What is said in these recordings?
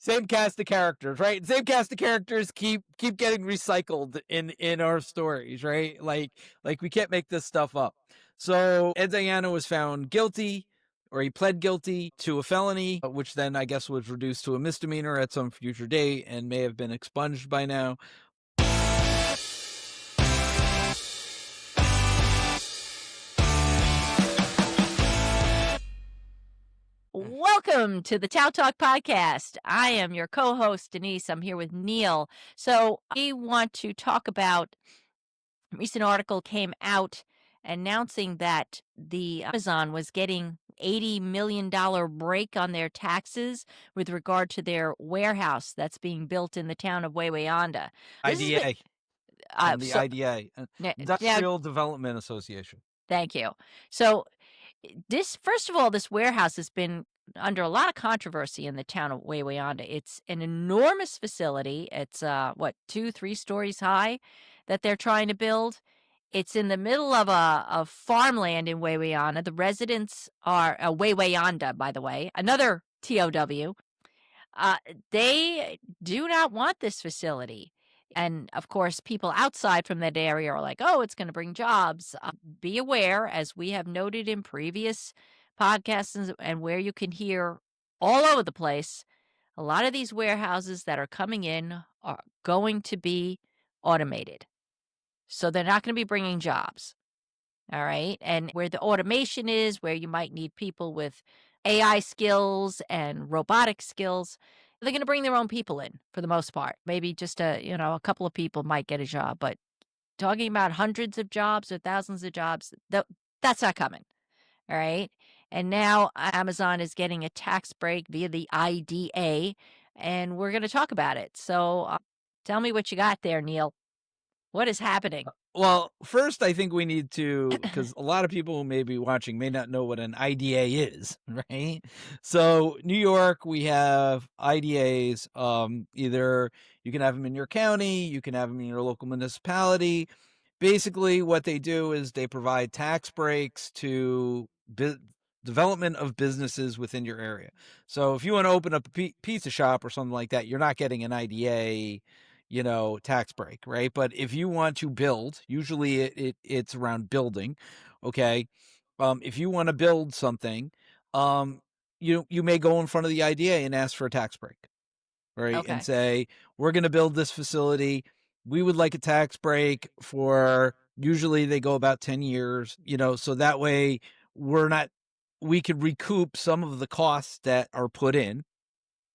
Same cast of characters, right? Same cast of characters keep getting recycled in our stories, right? Like we can't make this stuff up. So Ed Diana was found guilty, or he pled guilty to a felony, which then I guess was reduced to a misdemeanor at some future date and may have been expunged by now. Welcome to the Tao Talk podcast. I am your co-host, Denise. I'm here with Neil. So we want to talk about a recent article came out announcing that the Amazon was getting $80 million break on their taxes with regard to their warehouse that's being built in the town of Waywayanda. This has been, IDA, from the so IDA, now, Industrial Development Association. thank you. So this, first of all, this warehouse has been under a lot of controversy in the town of Waywayanda. It's an enormous facility. It's 2-3 stories high that they're trying to build. It's in the middle of a farmland in Waywayanda. The residents are Waywayanda, by the way, another TOW. They do not want this facility. And of course, people outside from that area are like, oh, it's going to bring jobs. Be aware, as we have noted in previous podcasts and where you can hear all over the place, a lot of these warehouses that are coming in are going to be automated. So they're not going to be bringing jobs. All right. And where the automation is, where you might need people with AI skills and robotic skills, they're going to bring their own people in for the most part. Maybe just a couple of people might get a job, but talking about hundreds of jobs or thousands of jobs, that's not coming. All right. And now Amazon is getting a tax break via the IDA, and we're going to talk about it. So tell me what you got there, Neil. What is happening? Well, first, I think we need to, because a lot of people who may be watching may not know what an IDA is, right? So, New York, we have IDAs. Either you can have them in your county, you can have them in your local municipality. Basically, what they do is they provide tax breaks to development of businesses within your area. So, if you want to open up a pizza shop or something like that, you're not getting an IDA tax break, right? But if you want to build, usually it's around building, okay? If you want to build something, you may go in front of the IDA and ask for a tax break, right? Okay. And say, we're going to build this facility. We would like a tax break for, usually they go about 10 years, so that way we could recoup some of the costs that are put in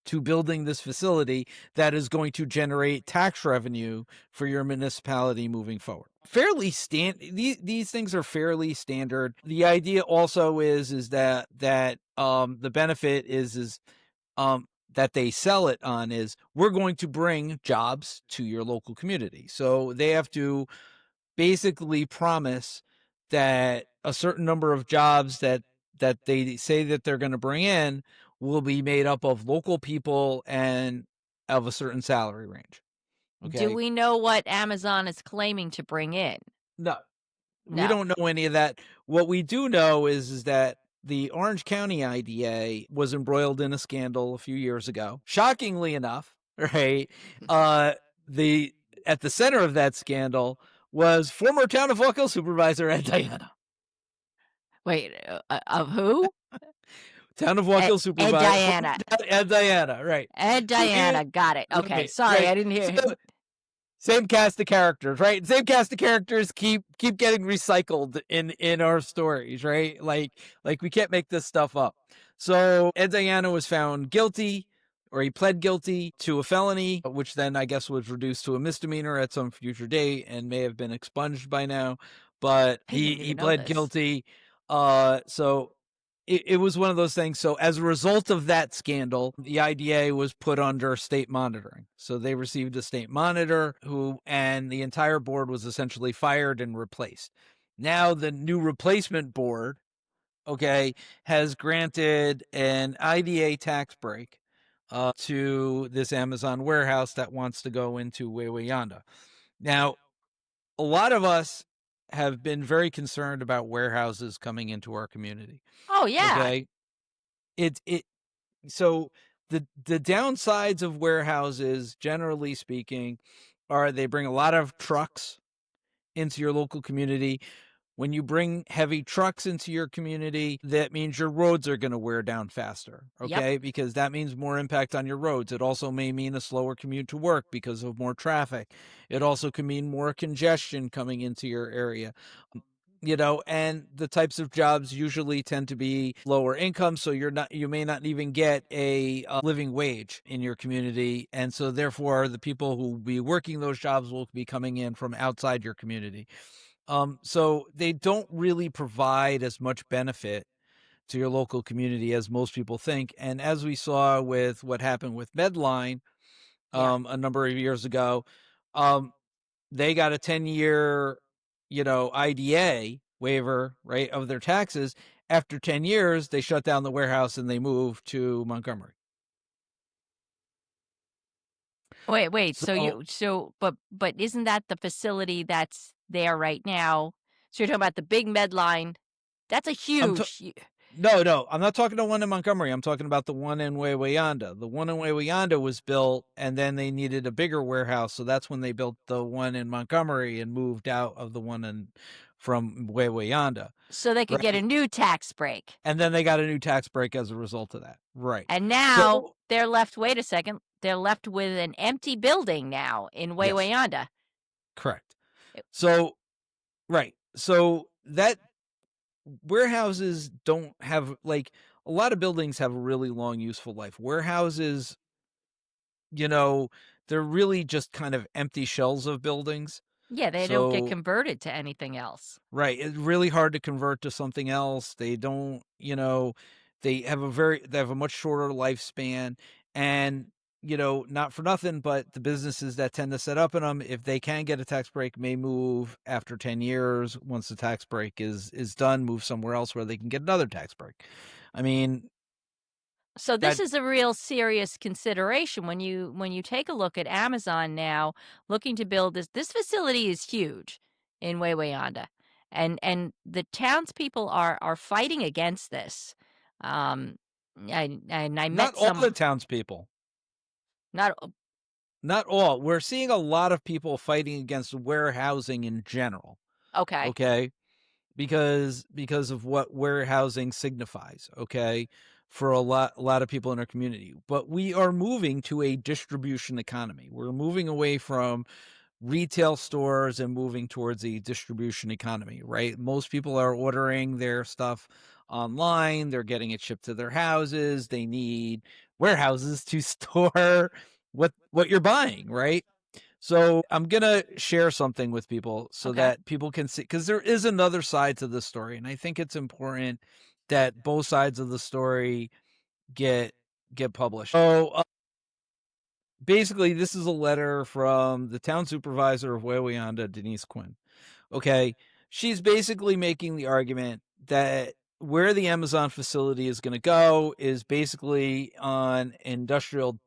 to building this facility that is going to generate tax revenue for your municipality moving forward. These things are fairly standard. The idea also is that the benefit is that they sell it on is we're going to bring jobs to your local community. So they have to basically promise that a certain number of jobs that they say that they're going to bring in will be made up of local people and of a certain salary range. Okay. Do we know what Amazon is claiming to bring in? No, we No. don't know any of that. What we do know is that the Orange County IDA was embroiled in a scandal a few years ago. Shockingly enough, right? At the center of that scandal was former Town of Walkville Supervisor Ed Diana. Wait, of who? Town of Walkville Supervisor. Ed Diana. Ed Diana, right. Ed Diana, got it. Okay, right, sorry, right. I didn't hear. So, same cast of characters, right? Same cast of characters keep getting recycled in our stories, right? Like we can't make this stuff up. So Ed Diana was found guilty, or he pled guilty to a felony, which then I guess was reduced to a misdemeanor at some future date and may have been expunged by now. But he pled guilty. So it was one of those things. So as a result of that scandal, the IDA was put under state monitoring. So they received a state monitor and the entire board was essentially fired and replaced. Now the new replacement board, okay, has granted an IDA tax break to this Amazon warehouse that wants to go into Waywayanda. Now, a lot of us have been very concerned about warehouses coming into our community. Oh yeah. Okay. So the downsides of warehouses, generally speaking, are they bring a lot of trucks into your local community. When you bring heavy trucks into your community, that means your roads are going to wear down faster, Yep. okay? Because that means more impact on your roads. It also may mean a slower commute to work because of more traffic. It also can mean more congestion coming into your area. And the types of jobs usually tend to be lower income, so you may not even get a living wage in your community, and so therefore the people who will be working those jobs will be coming in from outside your community. So they don't really provide as much benefit to your local community as most people think. And as we saw with what happened with Medline Yeah. a number of years ago, um, they got a 10-year, IDA waiver, right, of their taxes. After 10 years, they shut down the warehouse and they moved to Montgomery. Wait, so So but isn't that the facility that's there right now? So you're talking about the big med line. That's a I'm No, no, I'm not talking the one in Montgomery. I'm talking about the one in Waywayanda. The one in Waywayanda was built, and then they needed a bigger warehouse, so that's when they built the one in Montgomery and moved out of the one from Waywayanda, so they could get a right? new tax break. And then they got a new tax break as a result of that, right? And now So they're left wait a second, they're left with an empty building now in yes, Waywayanda. correct. Eh, So right, so that warehouses don't have like a lot of buildings have a really long useful life. Warehouses, you know, they're really just kind of empty shells of buildings. yeah, they don't get So, converted to anything else. right, it's really hard to convert to something else. They don't, they have a much shorter lifespan and not for nothing, but the businesses that tend to set up in them, if they can get a tax break, may move after 10 years. Once the tax break is done, move somewhere else where they can get another tax break. I mean, So this that is a real serious consideration when you take a look at Amazon now looking to build this facility is huge in Waywayanda. And the townspeople are fighting against this. Um and I not met all the some townspeople. not Not all. We're seeing a lot of people fighting against warehousing in general, okay. okay? Because of what warehousing signifies, okay? For a lot of people in our community. But we are moving to a distribution economy. We're moving away from retail stores and moving towards a distribution economy, right? Most people are ordering their stuff online, they're getting it shipped to their houses, they need warehouses to store what you're buying, right? So I'm going to share something with people so Okay. that people can see cuz there is another side to the story and I think it's important that both sides of the story get get published. So basically this is a letter from the town supervisor of Waywayanda, Denise Quinn. Okay. She's basically making the argument that where the Amazon facility is going to go is basically on industrial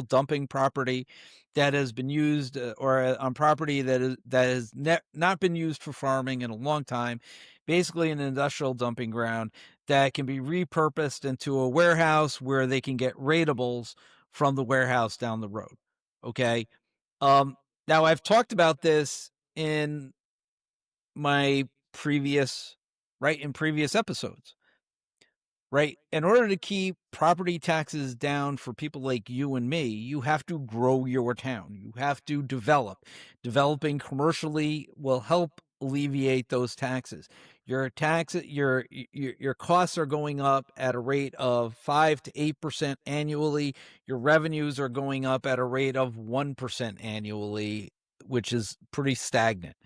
dumping property that has been used or on property that has not been used for farming in a long time, basically an industrial dumping ground that can be repurposed into a warehouse where they can get rateables from the warehouse down the road. Okay. Um, Now I've talked about this in my previous in previous episodes, right? In order to keep property taxes down for people like you and me, you have to grow your town. You have to develop. Developing commercially will help alleviate those taxes. Your costs are going up at a rate of 5 to 8% annually. Your revenues are going up at a rate of 1% annually, which is pretty stagnant.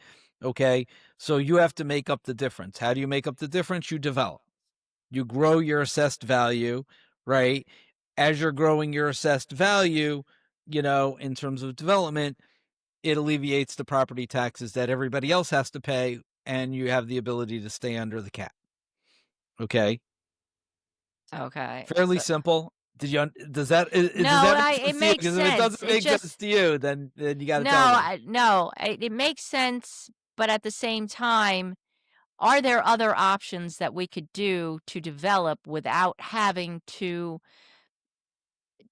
Okay? So you have to make up the difference. How do you make up the difference? You develop. You grow your assessed value, right? As you're growing your assessed value, in terms of development, it alleviates the property taxes that everybody else has to pay, and you have the ability to stay under the cap. Okay, Okay. fairly So simple. Does no, that make it sense to you? makes Because if it sense. doesn't It make sense just to you, then you got to tell me. it makes sense, but at the same time, are there other options that we could do to develop without having to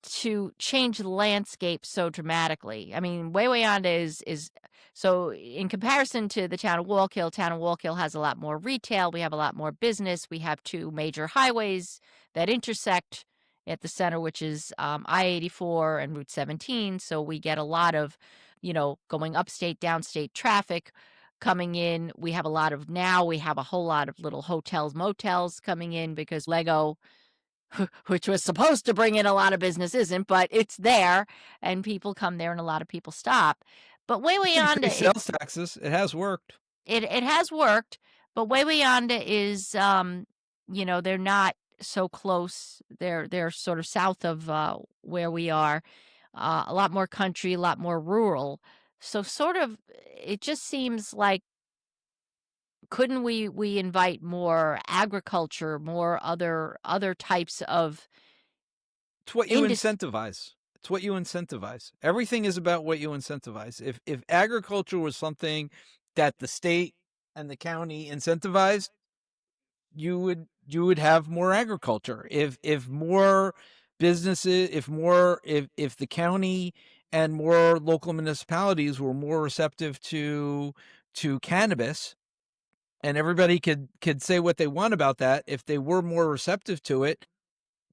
to change the landscape so dramatically. I mean, Waywayanda is so in comparison to the town of Walkill has a lot more retail. We have a lot more business. We have two major highways that intersect at the center, which is I-84 and Route 17. So we get a lot of, going upstate, downstate traffic coming in. We have a lot of now. We have a whole lot of little hotels, motels coming in because Lego which was supposed to bring in a lot of business isn't, but it's there and people come there and a lot of people stop. But Waywayanda, Increased sales taxes. It has worked. it has worked, but Waywayanda is they're not so close. They're sort of south of where we are. A lot more country, a lot more rural. So sort of it just seems like couldn't we invite more agriculture, more other types of It's what you industry. incentivize. It's what you incentivize. Everything is about what you incentivize. If agriculture was something that the state and the county incentivized, you would have more agriculture. If more businesses, if the county and more local municipalities were more receptive to cannabis, and everybody could say what they want about that, if they were more receptive to it,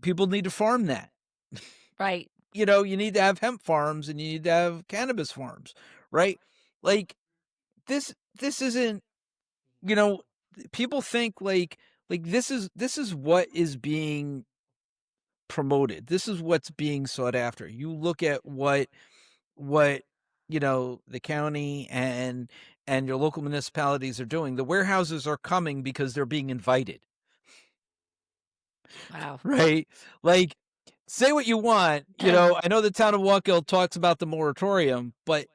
people need to farm that. Right. You need to have hemp farms and you need to have cannabis farms, right? Like this isn't, you know, people think like this is what is being promoted. This is what's being sought after. You look at what the county and your local municipalities are doing. The warehouses are coming because they're being invited, Wow. right? Like, say what you want. I know the town of Walkill talks about the moratorium, but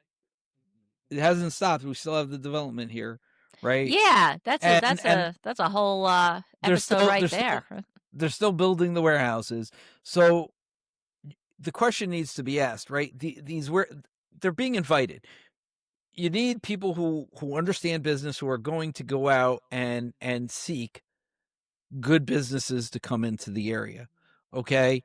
it hasn't stopped. We still have the development here, right? Yeah, And that's a whole, they're episode still right they're still there. they're still building the warehouses. So the question needs to be asked, right? These where they're being invited. You need people who understand business, who are going to go out and seek good businesses to come into the area. Okay?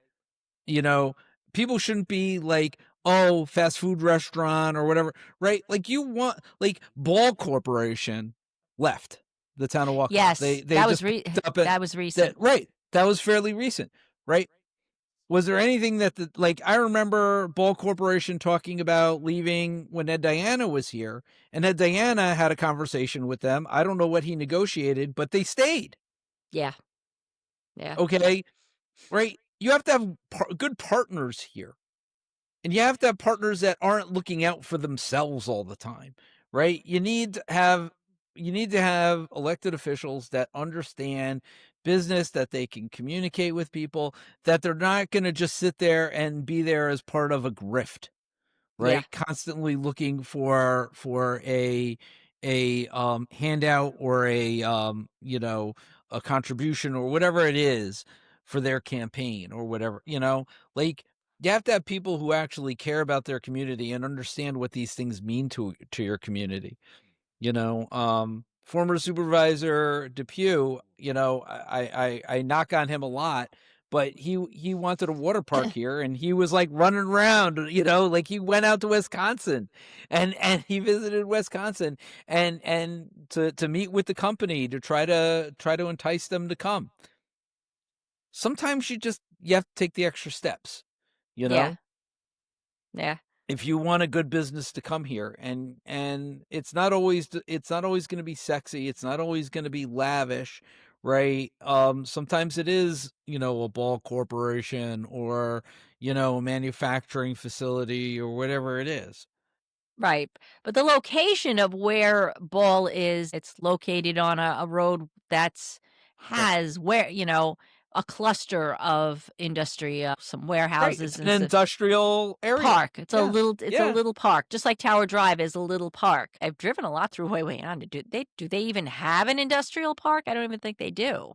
You know, People shouldn't be like, oh, fast food restaurant or whatever, right? Like you want like Ball Corporation left the town of Walkill. They Yes, they just picked up at that was that, recent. right. That was fairly recent, right? Was there anything like I remember Ball Corporation talking about leaving when Ed Diana was here, and Ed Diana had a conversation with them. I don't know what he negotiated, but they stayed. Yeah, yeah, Okay, right? You have to have good partners here. And you have to have partners that aren't looking out for themselves all the time, right? You need to have elected officials that understand business, that they can communicate with people, that they're not going to just sit there and be there as part of a grift, yeah, right? Constantly looking for a handout or a contribution or whatever it is for their campaign or whatever, like you have to have people who actually care about their community and understand what these things mean to your community. Former supervisor Depew, I knock on him a lot, but he wanted a water park here, and he was like running around, like he went out to Wisconsin, and he visited Wisconsin, and to meet with the company to try to entice them to come. Sometimes you have to take the extra steps, you yeah, know yeah. if you want a good business to come here, and it's not always going to be sexy, it's not always going to be lavish, right? Sometimes it is, a Ball Corporation or a manufacturing facility or whatever it is. Right, but the location of where Ball is, it's located on a road that's Right. has a cluster of industry, some Right, it's warehouses an and s industrial area. park. Yeah. It's a Yeah. little park, just like Tower Drive is a little park. I've driven a lot through Waywayanda. Do they even have an industrial park? I don't even think they do.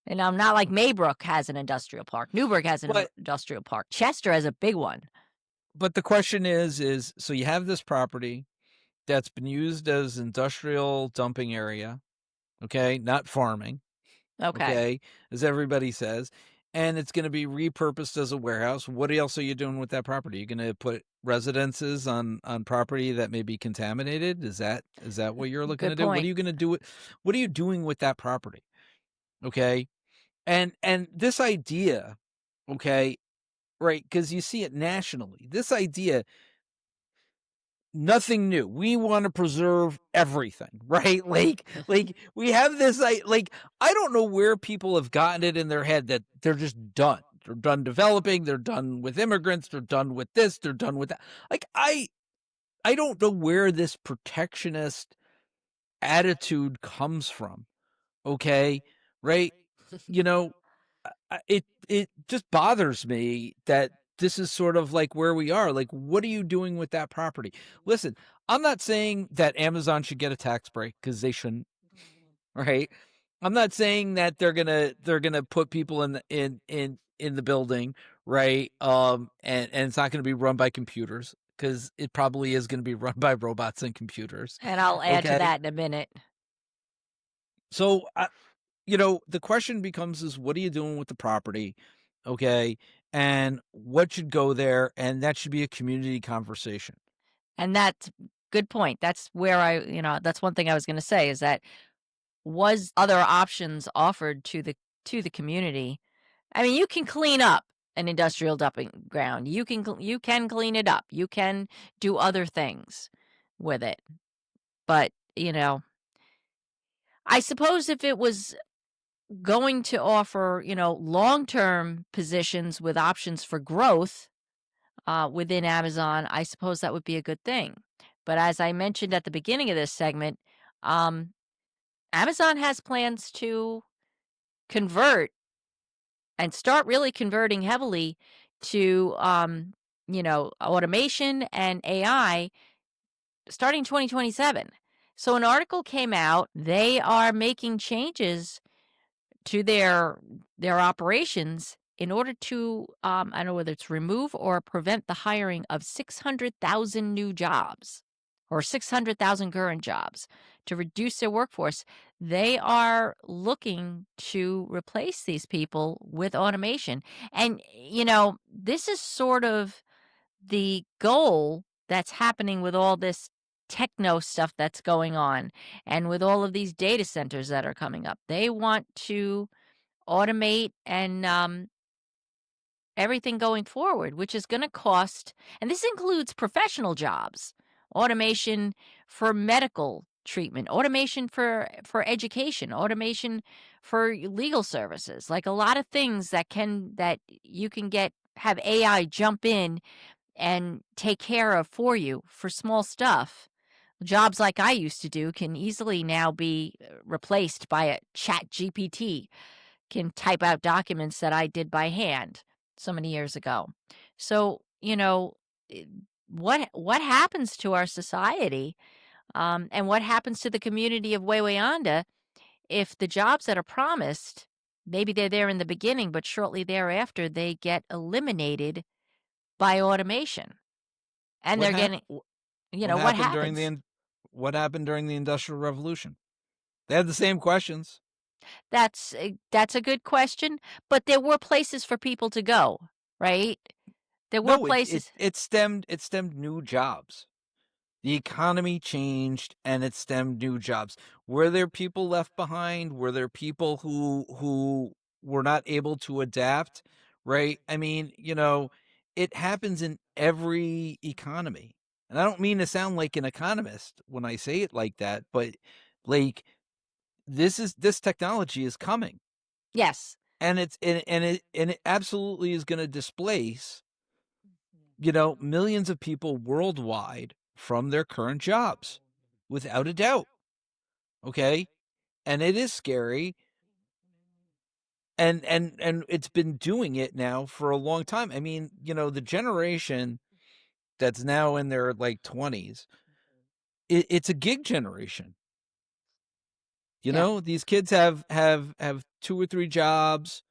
And I'm not like Maybrook has an industrial park. Newburgh has an but industrial park. Chester has a big one. but the question is so you have this property that's been used as industrial dumping area, okay, not farming. Okay. Okay, as everybody says. and it's going to be repurposed as a warehouse. What else are you doing with that property? You're going to put residences on property that may be contaminated? Is that what you're looking to Good do? What are point. you going to do with what are you doing with that property? Okay? And this idea, okay, right, cuz you see it nationally. This idea, nothing new. We want to preserve everything, right? Like we have this I don't know where people have gotten it in their head that they're just done. They're done developing, they're done with immigrants, they're done with this, they're done with that. Like I don't know where this protectionist attitude comes from, okay? Right? You know, it just bothers me that this is sort of like where we are. Like, what are you doing with that property? Listen, I'm not saying that Amazon should get a tax break because they shouldn't, right? I'm not saying that they're gonna put people in the building, right? And it's not gonna be run by computers because it probably is gonna be run by robots and computers. And I'll add to Okay, that in a minute. so the question becomes is what are you doing with the property? Okay. And what should go there? And that should be a community conversation. And that's good point. That's where that's one thing I was gonna say is that was other options offered to the community. I mean, you can clean up an industrial dumping ground. You can clean it up. You can do other things with it. But, I suppose if it was going to offer, long-term positions with options for growth, within Amazon, I suppose that would be a good thing. But as I mentioned at the beginning of this segment, um, Amazon has plans to convert and start really converting heavily to, automation and AI starting 2027. So an article came out. They are making changes to their operations in order to I don't know whether it's remove or prevent the hiring of 600,000 new jobs or 600,000 current jobs to reduce their workforce. They are looking to replace these people with automation. And this is sort of the goal that's happening with all this techno stuff that's going on and with all of these data centers that are coming up. They want to automate and everything going forward, which is going to cost, and this includes professional jobs, automation for medical treatment, automation for education, automation for legal services, like a lot of things that you can get have AI jump in and take care of for you for small stuff. Jobs like I used to do can easily now be replaced by a chat GPT, can type out documents that I did by hand so many years ago. So, eh, what happens to our society, and what happens to the community of Waywayanda if the jobs that are promised, maybe they're there in the beginning, but shortly thereafter they get eliminated by automation, and What they're happened? getting, What what happened during happens? what happened during the Industrial Revolution? They had the same questions. That's a good question, but there were places for people to go, right? There were No, it places. it stemmed new jobs. The economy changed and it stemmed new jobs. Were there people left behind? Were there people who were not able to adapt? Right? I mean, it happens in every economy. And I don't mean to sound like an economist when I say it like that, but like this technology is coming Yes. and it absolutely is going to displace, millions of people worldwide from their current jobs without a doubt. Okay. And it is scary. And it's been doing it now for a long time. I mean, the generation that's now in their like 20s, it's a gig generation. Yeah. These kids have two or three jobs,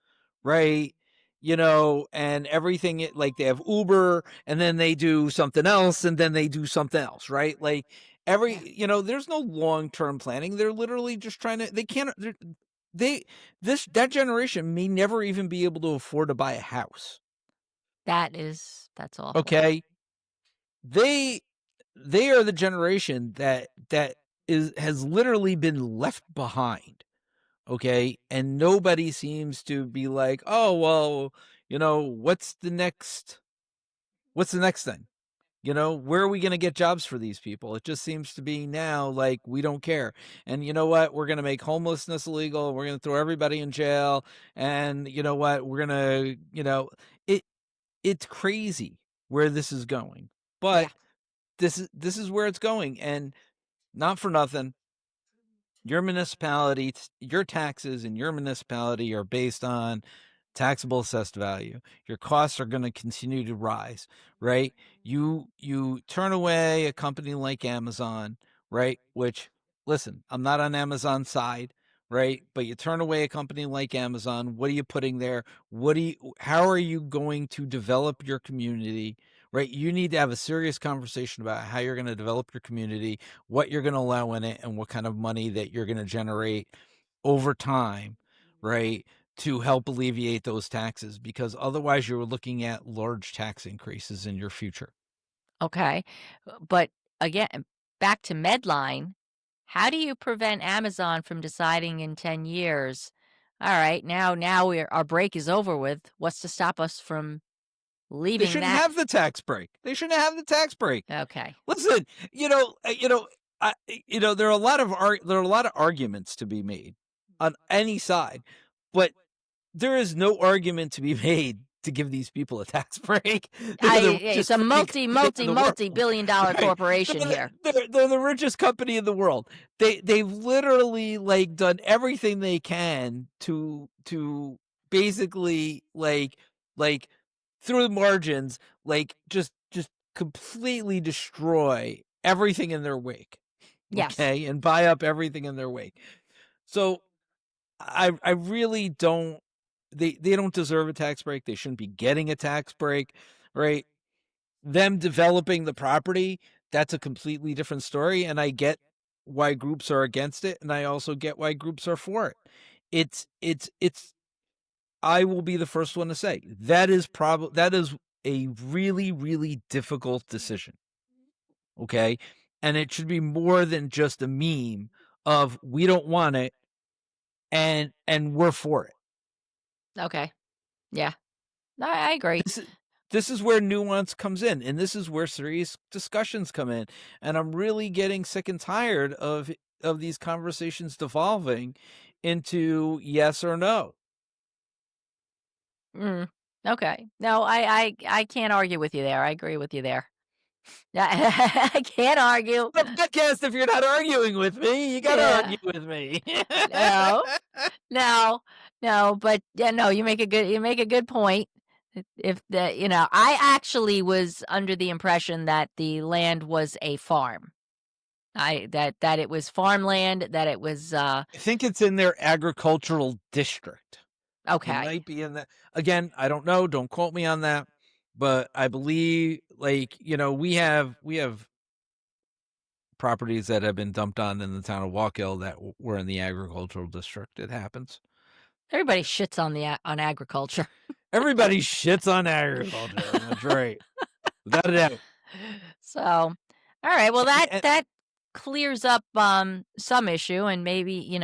right? And everything like they have Uber and then they do something else and then they do something else, right? Like Yeah. there's no long-term planning. They're literally just trying to they can't they that generation may never even be able to afford to buy a house. That's awful. Okay? They they are the generation that is has literally been left behind. Okay? And nobody seems to be like, "Oh, well, what's the next thing? Where are we going to get jobs for these people?" It just seems to be now like we don't care. And you know what? We're going to make homelessness illegal. We're going to throw everybody in jail. And you know what? We're going to, it it's crazy where this is going. Yeah. But this is where it's going, and not for nothing. Your taxes in your municipality are based on taxable assessed value. Your costs are going to continue to rise, right? You turn away a company like Amazon, right? Which, listen, I'm not on Amazon's side, right? But you turn away a company like Amazon, what are you putting there? How are you going to develop your community? Right? You need to have a serious conversation about how you're going to develop your community, what you're going to allow in it, and what kind of money that you're going to generate over time, right? To help alleviate those taxes, because otherwise you're looking at large tax increases in your future. Okay. But again, back to Medline, how do you prevent Amazon from deciding in 10 years, all right, now our break is over with. What's to stop us from They leaving shouldn't that? have the tax break. They shouldn't have the tax break. Okay. Listen, there are a lot of arguments to be made on any side, but there is no argument to be made to give these people a tax break. They're the It's richest a freaking company in the world, multi-billion dollar right? corporation They're here. they're the richest company in the world. They've literally like done everything they can to basically like through the margins, like just completely destroy everything in their wake. Yes. Okay, and buy up everything in their wake. So I really don't. They don't deserve a tax break. They shouldn't be getting a tax break, right? Them developing the property, that's a completely different story, and I get why groups are against it, and I also get why groups are for it. It's I will be the first one to say that is a really, really difficult decision, okay? And it should be more than just a meme of we don't want it and we're for it. Okay. Yeah. No, I agree. This is this is where nuance comes in, and this is where serious discussions come in. And I'm really getting sick and tired of these conversations devolving into yes or no. Mm. Okay. No, I can't argue with you there. I agree with you there. I can't argue. The podcast, if you're not arguing with me, you gotta Yeah. argue with me. No. No, no, but yeah, no, you make a good point. If the I actually was under the impression that the land was a farm. That it was farmland, that it was I think it's in their agricultural district. It okay. might be in that. Again, I don't know. Don't quote me on that. But I believe, like, we have properties that have been dumped on in the town of Walkill that were in the agricultural district. It happens. Everybody shits on on agriculture. Everybody shits on agriculture. That's right. Without a doubt. So, all right, well And that clears up some issue and maybe,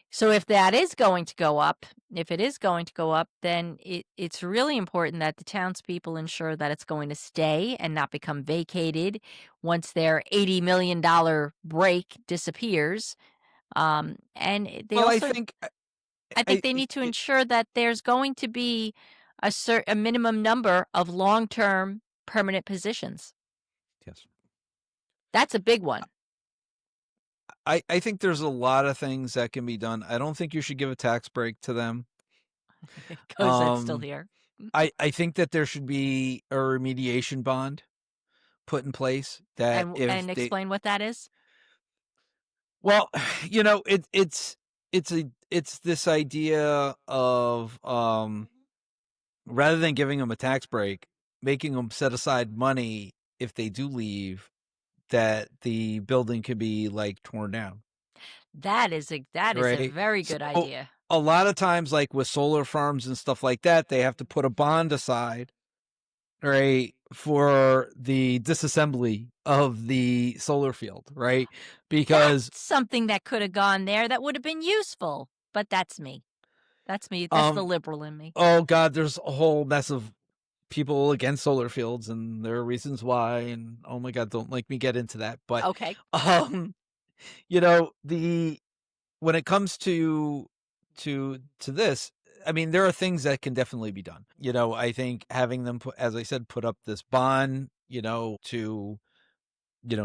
so if that is going to go up, if it is going to go up, then it's really important that the townspeople ensure that it's going to stay and not become vacated once their $80 million break disappears. And they well, I also, think I think they need to ensure that there's going to be a minimum number of long-term permanent positions. yes. That's a big one I think there's a lot of things that can be done. I don't think you should give a tax break to them. because it's still Um, here. I think that there should be a remediation bond put in place that if And they explain what that is. well, it's this idea of rather than giving them a tax break, making them set aside money if they do leave, that the building could be like torn down. That is a right? very good So idea. a lot of times, like with solar farms and stuff like that, they have to put a bond aside, right, for the disassembly of the solar field, right? That's Because something that coulda gone there that would've been useful, but that's me. That's me, that's the um liberal in me. oh god, there's a whole mess of people against solar fields, and there are reasons why, and oh my god, don't make me get into that. But Okay. um the when it comes to this, I mean, there are things that can definitely be done. I think having them put, as I said, put up this bond, to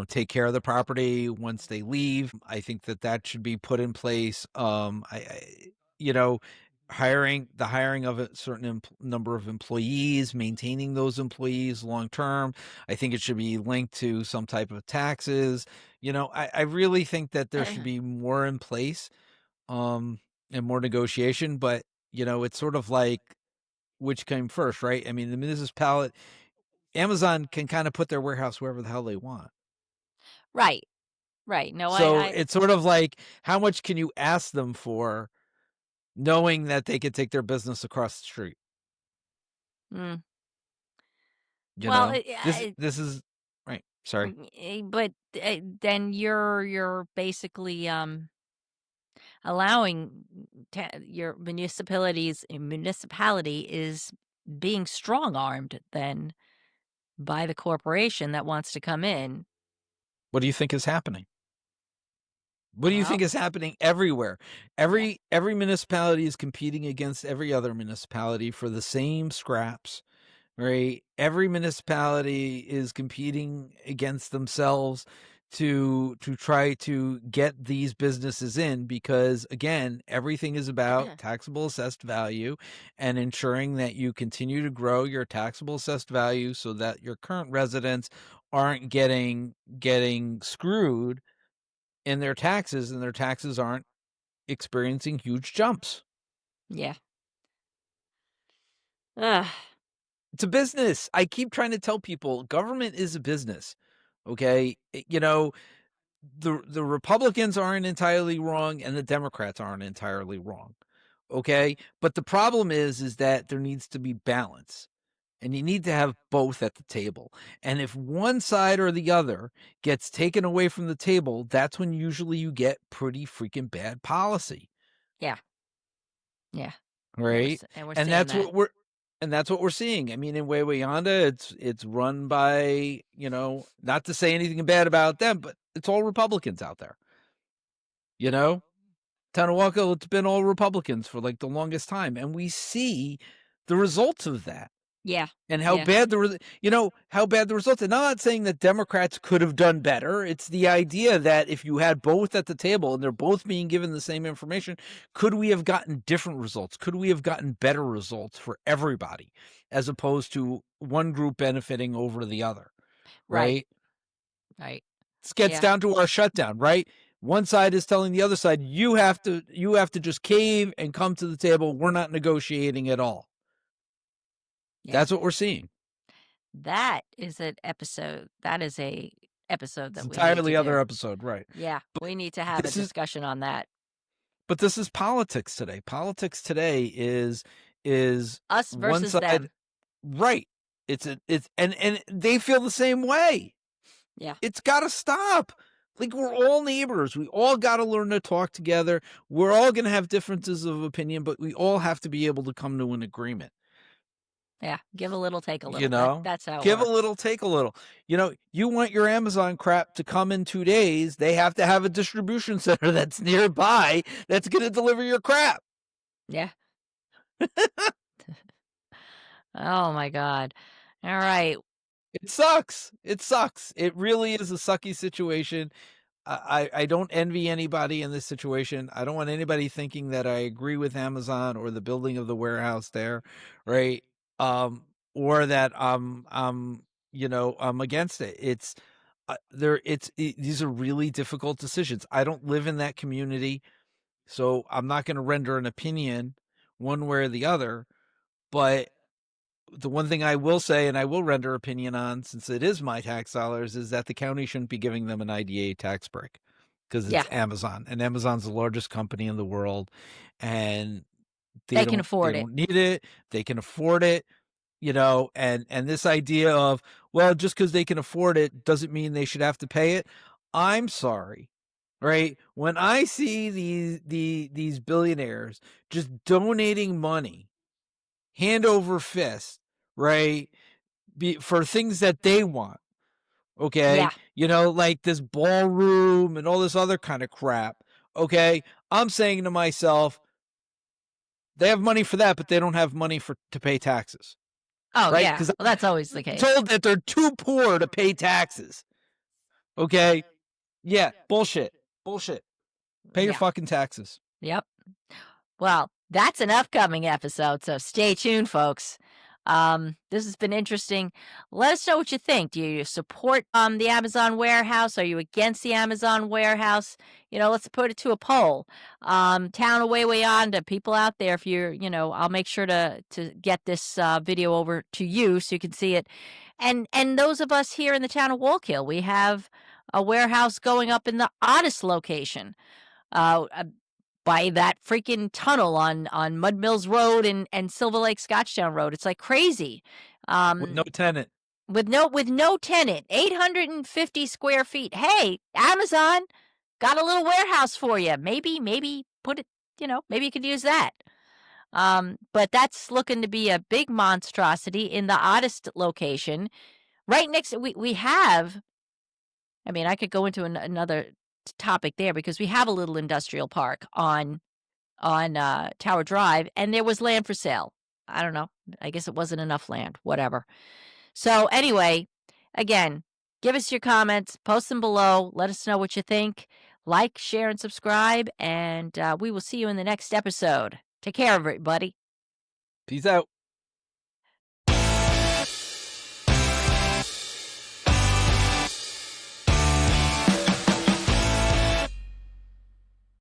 take care of the property once they leave. I think that that should be put in place. You know, hiring of a certain number of employees, maintaining those employees long term. I think it should be linked to some type of taxes. I really think that there should be more in place, um, and more negotiation. But it's sort of like which came first, right? I mean, the municipality, Amazon can kind of put their warehouse wherever the hell they want. Right, right. No, So I it's sort of like, how much can you ask them for, knowing that they could take their business across the street? mm, You well, know, this is right. Sorry. but, then you're basically, allowing your municipality is being strong-armed then by the corporation that wants to come in. What do you think is happening? What do you think Well, is happening everywhere? yeah, Every municipality is competing against every other municipality for the same scraps, right? Every municipality is competing against themselves to try to get these businesses in, because again, everything is about taxable assessed value and ensuring that you continue to grow your taxable assessed value so that your current residents aren't getting screwed in their taxes, and their taxes aren't experiencing huge jumps. yeah. Ugh, It's a business. I keep trying to tell people government is a business. Okay. The Republicans aren't entirely wrong and the Democrats aren't entirely wrong. Okay. But the problem is that there needs to be balance, and you need to have both at the table. And if one side or the other gets taken away from the table, that's when usually you get pretty freaking bad policy. yeah, yeah. Right? And we're And seeing that's that. what we're and that's what we're seeing. I mean, in Waywayanda, it's run by, not to say anything bad about them, but it's all Republicans out there. You know? Tanawaka, it's been all Republicans for like the longest time. And we see the results of that. Yeah, And how yeah, bad how bad the results. And I'm not saying that Democrats could have done better. It's the idea that if you had both at the table and they're both being given the same information, could we have gotten different results? Could we have gotten better results for everybody, as opposed to one group benefiting over the other? right, Right? right. This gets Yeah, down to our shutdown, right? One side is telling the other side, you have to just cave and come to the table. We're not negotiating at all. yeah. That's what we're seeing. That is a episode It's that we need to entirely other do. episode, right? Yeah, we need to have a This is discussion on that. But this is politics today. Politics today is Us one versus side, them. right. It's and they feel the same way. Yeah, It's got to stop. Like, we're all neighbors. We all got to learn to talk together. We're all going to have differences of opinion, but we all have to be able to come to an agreement. yeah. Give a little, take a You little. know, That's how it give a works. little, take a little. You want your Amazon crap to come in 2 days. They have to have a distribution center that's nearby that's going to deliver your crap. Yeah. Oh my god. All right. It sucks. It sucks. It really is a sucky situation. I don't envy anybody in this situation. I don't want anybody thinking that I agree with Amazon or the building of the warehouse there, right? Or that I'm against it. It's these are really difficult decisions. I don't live in that community, so I'm not going to render an opinion one way or the other. But the one thing I will say, and I will render opinion on, since it is my tax dollars, is that the county shouldn't be giving them an IDA tax break. because Yeah, it's Amazon, and Amazon's the largest company in the world, and they can they afford it. don't need it. They can afford it, and this idea of, well, just because they can afford it doesn't mean they should have to pay it. I'm sorry, right? When I see these billionaires just donating money hand over fist, right, for things that they want, okay, Yeah. like this ballroom and all this other kind of crap, okay, I'm saying to myself, they have money for that, but they don't have money to pay taxes, Oh, right? yeah. Because Well, that's always the I'm case. told that they're too poor to pay taxes. Okay. Yeah. Bullshit. Bullshit. Pay your Yeah. fucking taxes. Yep. Well, that's an upcoming episode, so stay tuned, folks. This has been interesting. Let us know what you think. Do you support the Amazon warehouse? Are you against the Amazon warehouse? Let's put it to a poll. Town of Waywayanda, people out there, if you're, I'll make sure to get this video over to you so you can see it. And those of us here in the town of Wallkill, we have a warehouse going up in the oddest location. Uh, by that freaking tunnel on Mud Mills Road and Silver Lake Scotchtown Road. It's like crazy. With no Um, tenant. with no tenant, 850 square feet. Hey, Amazon got a little warehouse for you. Maybe put it, maybe you could use that. But that's looking to be a big monstrosity in the oddest location. Right next, we have. I mean, I could go into another topic there because we have a little industrial park on Tower Drive, and there was land for sale. I don't know. I guess it wasn't enough land, whatever. So, anyway, again, give us your comments, post them below. Let us know what you think. Like, share, and subscribe, and we will see you in the next episode. Take care, everybody. Peace out.